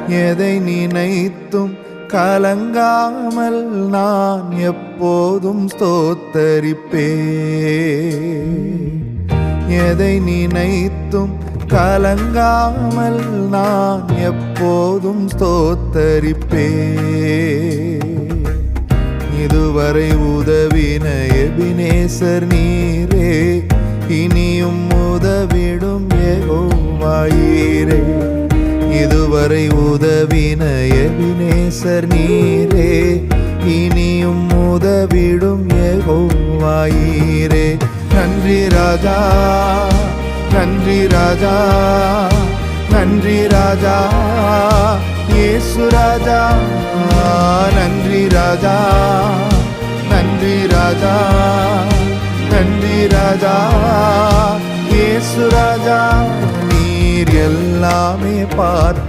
எதை நினைத்தும் கலங்காமல் நான் எப்போதும் ஸ்தோத்தரிப்பேன். எதை நினைத்தும் கலங்காமல் நான் எப்போதும் ஸ்தோத்தரிப்பேன். இதுவரை உதவின எபினேசர் நீரே, இனியும் உதவிடும் யெகோவாயீரே. இதுவரை உதவின எபினேசர் நீரே, இனியும் உதவிடும் யெகோவாயீரே. நன்றி ராஜா, நன்றி ராஜா, நன்றி ராஜா இயேசு ராஜா. நன்றி ராஜா, நன்றி ராஜா, நன்றி ராஜா இயேசு ராஜா. நீர் எல்லாமே பார்த்து